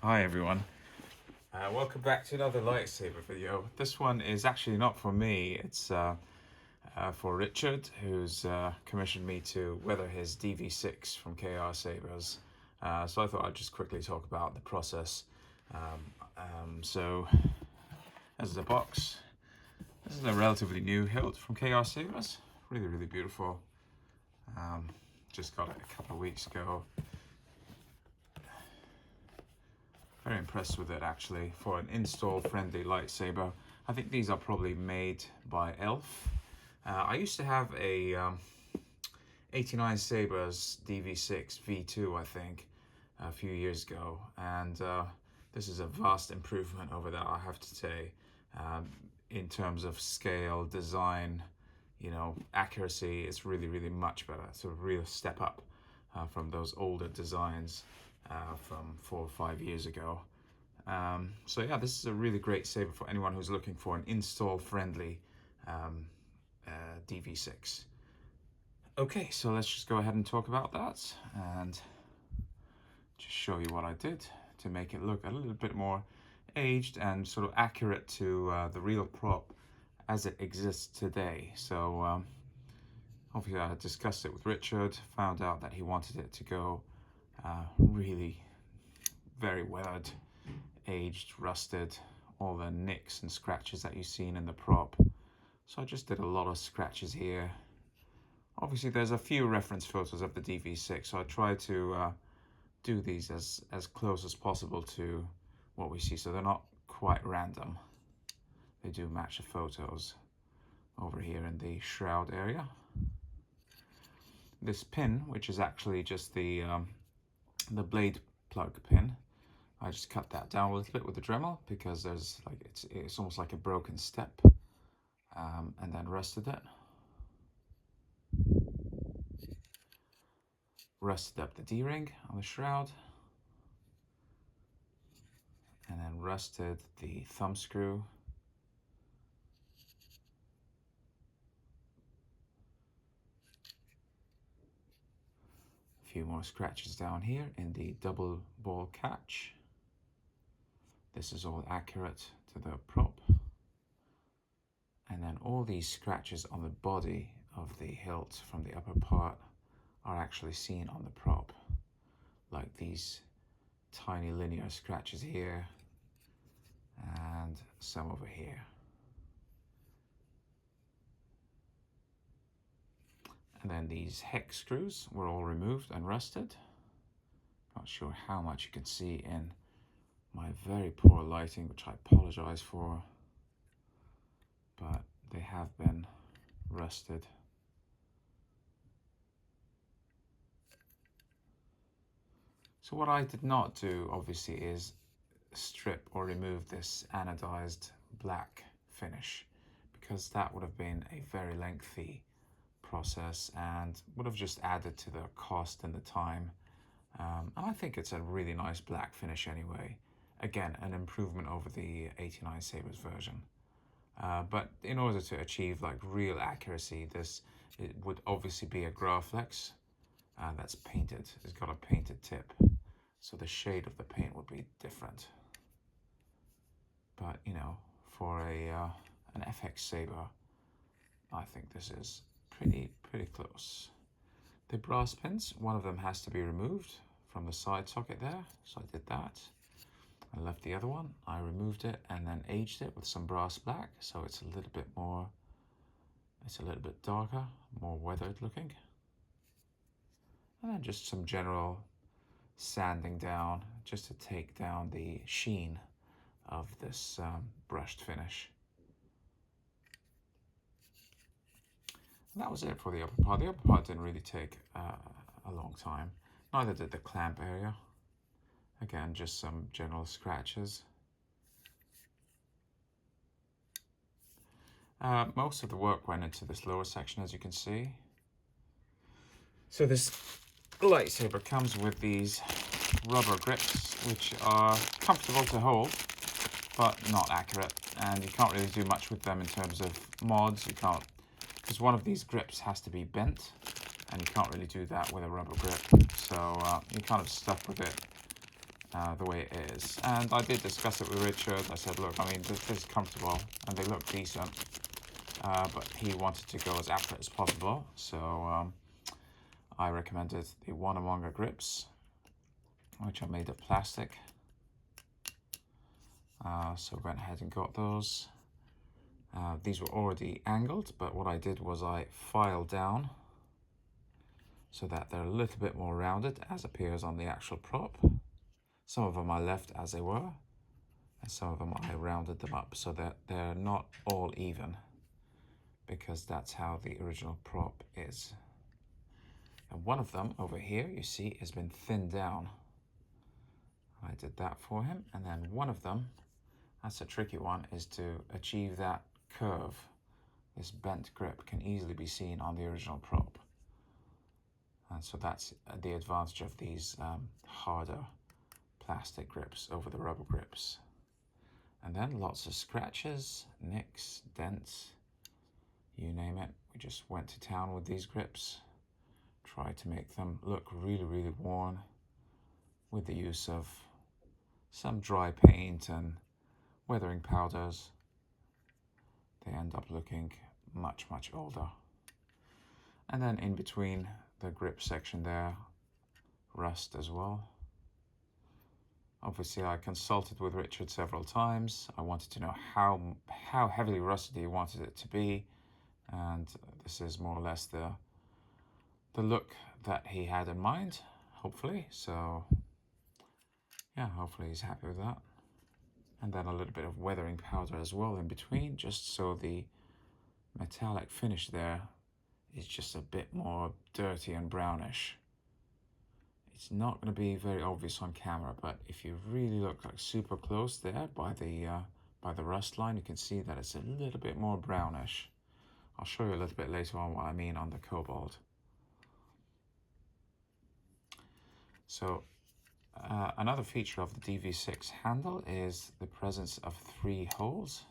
Hi everyone, welcome back to another lightsaber video. This one is actually not for me, it's for Richard, who's commissioned me to weather his DV6 from KR Sabers. So I thought I'd just quickly talk about the process. So this is a box. This is a relatively new hilt from KR Sabers. Really beautiful. Just got it a couple of weeks ago. Very impressed with it actually for an install friendly lightsaber. I think these are probably made by Elf. I used to have a 89 Sabers DV6 V2 I think a few years ago, and this is a vast improvement over that, I have to say, in terms of scale, design, you know, accuracy. It's really much better. It's a real step up from those older designs from 4 or 5 years ago. So yeah, this is a really great saber for anyone who's looking for an install friendly DV6. Okay, so let's just go ahead and talk about that and just show you what I did to make it look a little bit more aged and sort of accurate to the real prop as it exists today. So obviously I discussed it with Richard, found out that he wanted it to go really very weathered, aged, rusted, all the nicks and scratches that you've seen in the prop. So I just did a lot of scratches here. Obviously there's a few reference photos of the DV6, so I tried to do these as close as possible to what we see, so they're not quite random. They do match the photos over here in the shroud area. This pin, which is actually just the blade plug pin, I just cut that down a little bit with the Dremel because there's like it's almost like a broken step, and then rested it. Rested up the D-ring on the shroud, and then rested the thumb screw. A few more scratches down here in the double ball catch. This is all accurate to the prop. And then all these scratches on the body of the hilt from the upper part are actually seen on the prop, like these tiny linear scratches here and some over here. And then these hex screws were all removed and rusted. Not sure how much you can see in my very poor lighting, which I apologize for, but they have been rusted. So what I did not do, obviously, is strip or remove this anodized black finish, because that would have been a very lengthy process and would have just added to the cost and the time. And I think it's a really nice black finish anyway. Again, an improvement over the 89 Sabers version. But in order to achieve like real accuracy, it would obviously be a Graflex that's painted. It's got a painted tip, so the shade of the paint would be different. But you know, for an FX saber, I think this is pretty close. The brass pins, one of them has to be removed from the side socket there, so I did that. I left the other one, I removed it and then aged it with some brass black, so it's a little bit more, it's a little bit darker, more weathered looking. And then just some general sanding down, just to take down the sheen of this brushed finish. And that was it for the upper part. The upper part didn't really take a long time. Neither did the clamp area. Again, just some general scratches. Most of the work went into this lower section, as you can see. So this lightsaber comes with these rubber grips, which are comfortable to hold, but not accurate. And you can't really do much with them in terms of mods. You can't, because one of these grips has to be bent, and you can't really do that with a rubber grip. So you're kind of stuck with it the way it is. And I did discuss it with Richard. I said, look, I mean, this is comfortable and they look decent, but he wanted to go as accurate as possible. So I recommended the Wonawonga grips, which are made of plastic. So went ahead and got those. These were already angled, but what I did was I filed down so that they're a little bit more rounded, as appears on the actual prop. Some of them I left as they were, and some of them I rounded them up so that they're not all even, because that's how the original prop is. And one of them over here, you see, has been thinned down. I did that for him. And then one of them, that's a tricky one, is to achieve that curve. This bent grip can easily be seen on the original prop. And so that's the advantage of these harder plastic grips over the rubber grips. And then lots of scratches, nicks, dents, you name it. We just went to town with these grips. Tried to make them look really, really worn with the use of some dry paint and weathering powders. They end up looking much, much older. And then in between the grip section there, rust as well. Obviously, I consulted with Richard several times. I wanted to know how heavily rusted he wanted it to be, and this is more or less the look that he had in mind, hopefully. So yeah, hopefully he's happy with that. And then a little bit of weathering powder as well in between, just so the metallic finish there is just a bit more dirty and brownish. It's not going to be very obvious on camera, but if you really look like super close there by the rust line, you can see that it's a little bit more brownish. I'll show you a little bit later on what I mean on the cobalt. So another feature of the DV6 handle is the presence of 3 holes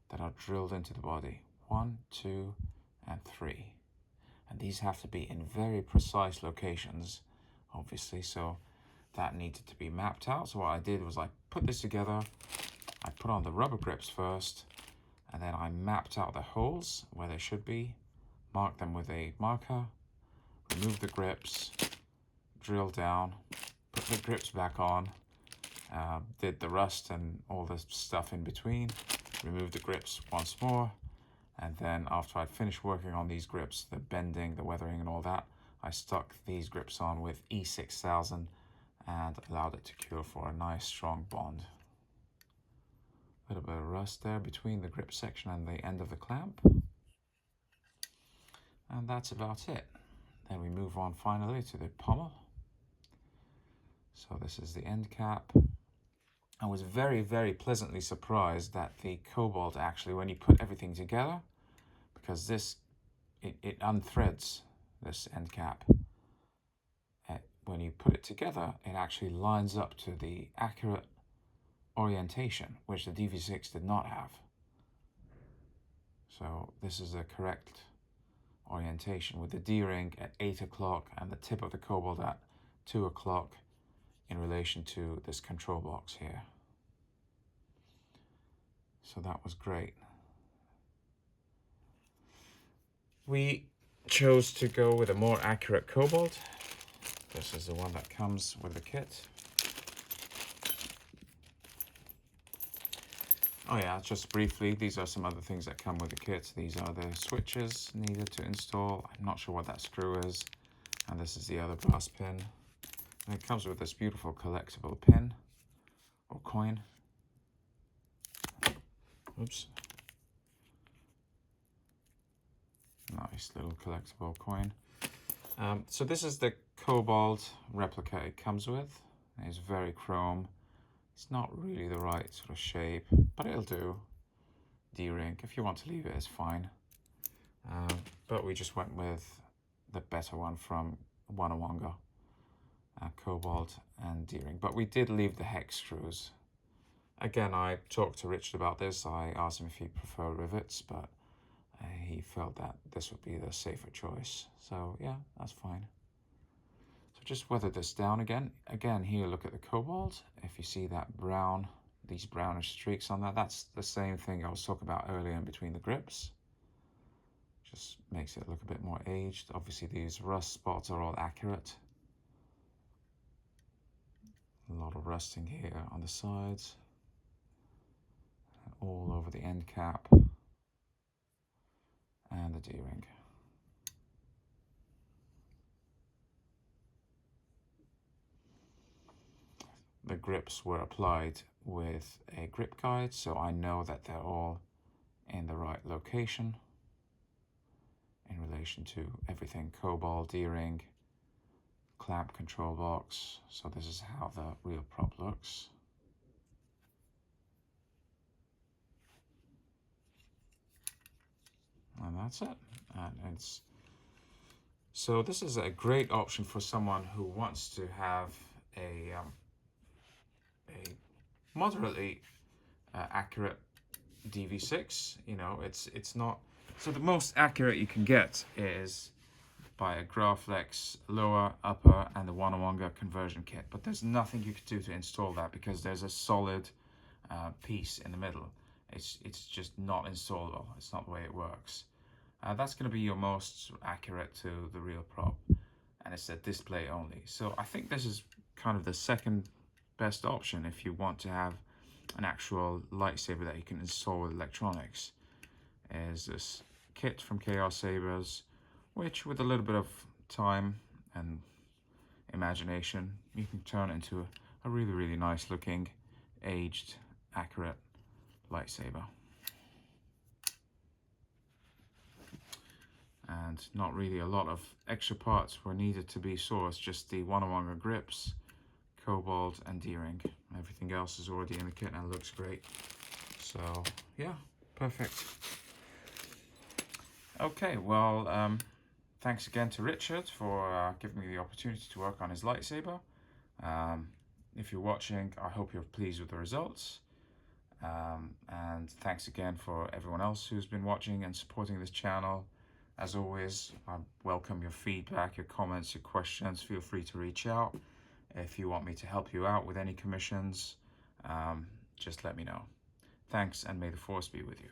that are drilled into the body. 1, 2, and 3. And these have to be in very precise locations, obviously, so that needed to be mapped out. So what I did was I put this together, I put on the rubber grips first, and then I mapped out the holes where they should be, marked them with a marker, removed the grips, drilled down, put the grips back on, did the rust and all the stuff in between, removed the grips once more, and then after I'd finished working on these grips, the bending, the weathering and all that, I stuck these grips on with E6000 and allowed it to cure for a nice strong bond. A little bit of rust there between the grip section and the end of the clamp. And that's about it. Then we move on finally to the pommel. So this is the end cap. I was very, very pleasantly surprised that the cobalt actually, when you put everything together, because it unthreads this end cap. When you put it together, it actually lines up to the accurate orientation, which the DV6 did not have. So this is the correct orientation with the D-ring at 8 o'clock and the tip of the cobalt at 2 o'clock in relation to this control box here. So that was great. We chose to go with a more accurate cobalt. This is the one that comes with the kit. Oh yeah, just briefly, these are some other things that come with the kit. These are the switches needed to install. I'm not sure what that screw is. And this is the other brass pin. And it comes with this beautiful collectible pin or coin. Oops. Nice little collectible coin. So this is the cobalt replica it comes with. It's very chrome. It's not really the right sort of shape, but it'll do. D-ring. If you want to leave it, it's fine. But we just went with the better one from Wonawonga. Cobalt and D-ring. But we did leave the hex screws. Again, I talked to Richard about this. I asked him if he preferred rivets, but he felt that this would be the safer choice. So yeah, that's fine. So just weather this down again. Again, here, look at the cobalt. If you see that brown, these brownish streaks on that, that's the same thing I was talking about earlier in between the grips. Just makes it look a bit more aged. Obviously, these rust spots are all accurate. A lot of rusting here on the sides, all over the end cap and the D-ring. The grips were applied with a grip guide, so I know that they're all in the right location in relation to everything: cobalt, D-ring, clamp control box. So this is how the real prop looks. And that's it. And it's so this is a great option for someone who wants to have a moderately accurate DV6. You know, it's not, so the most accurate you can get is by a Graflex lower, upper, and the 1-on-1 conversion kit. But there's nothing you could do to install that because there's a solid piece in the middle. It's just not installable. It's not the way it works. That's going to be your most accurate to the real prop, and it's a display only. So I think this is kind of the second best option if you want to have an actual lightsaber that you can install with electronics. Is this kit from KR Sabers, which with a little bit of time and imagination, you can turn it into a really, really nice looking, aged, accurate lightsaber. And not really a lot of extra parts were needed to be sourced, just the 1-on-1 grips, cobalt, and D-ring. Everything else is already in the kit and looks great. So yeah, perfect. Okay, well, thanks again to Richard for giving me the opportunity to work on his lightsaber. If you're watching, I hope you're pleased with the results. And thanks again for everyone else who's been watching and supporting this channel. As always, I welcome your feedback, your comments, your questions. Feel free to reach out. If you want me to help you out with any commissions, just let me know. Thanks, and may the force be with you.